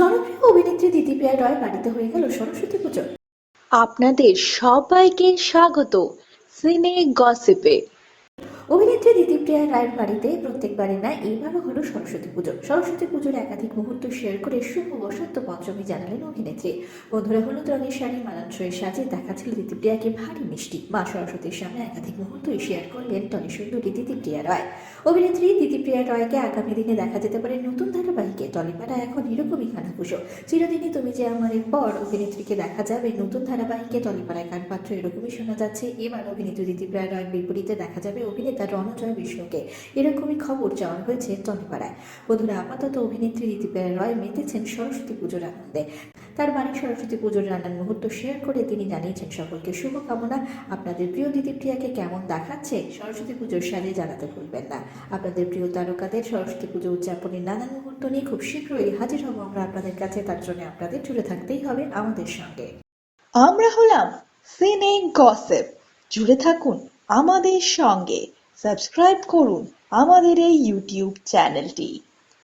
জনপ্রিয় অভিনেত্রী দিতিপ্রিয়া রয় বাড়িতে হয়ে গেল সরস্বতী পুজো। আপনাদের সবাইকে স্বাগত সিনে গসিপে। অভিনেত্রী দিতিপ্রিয়া রায়ের বাড়িতে প্রত্যেকবারে না এবারও হলো সরস্বতী পুজো। সরস্বতী পুজোর একাধিক মুহূর্ত শেয়ার করে শুভ বসন্ত পঞ্চমী জানালেন অভিনেত্রী। বন্ধুরা হলুদ রঙের শাড়ি মানানসই সাজে দেখাচ্ছিল দিতিপ্রিয়াকে ভারী মিষ্টি। মা সরস্বতীর সামনে একাধিক মুহূর্তই শেয়ার করলেন টনি সুন্দরী দিতিপ্রিয়া রয়। অভিনেত্রী দিতিপ্রিয়া রয়কে আগামী দিনে দেখা যেতে পারে নতুন ধারাবাহিকে। টলিপাড়া এখন এরকমই কানাঘুষো। চিরদিনই তুমি যে আমারের পর অভিনেত্রীকে দেখা যাবে নতুন ধারাবাহিকে। টলিপাড়ায় কানপাত্র এরকমই শোনা যাচ্ছে। এবার অভিনেত্রী দিতিপ্রিয়া রয়ের বিপরীতে দেখা যাবে অভিনেতা রণজয় বিষ্ণুকে। এরকমই খবর জানানো হয়েছে টলিপাড়ায়। বন্ধুরা, আপাতত অভিনেত্রী দিতিপ্রিয়া রয় মেতেছেন সরস্বতী পুজোর আনন্দে। তার বাড়ির সরস্বতী পুজোর রান্নার মুহূর্ত শেয়ার করে তিনি জানিয়েছেন সকলকে শুভকামনা। আপনাদের প্রিয় দিতিপ্রিয়াকে কেমন দেখাচ্ছে সরস্বতী পুজোর সাজে জানাতে ভুলবেন না। আপনাদের প্রিয় তারকাদের সরস্বতী পুজো উদযাপনের নানান মুহূর্ত নিয়ে খুব শীঘ্রই হাজির হব আমরা আপনাদের কাছে। তার জন্য আপনাদের জুড়ে থাকতেই হবে আমাদের সঙ্গে। আমরা হলাম সিনে গসিপ। জুড়ে থাকুন আমাদের সঙ্গে, সাবস্ক্রাইব করুন আমাদের এই ইউটিউব চ্যানেলটি।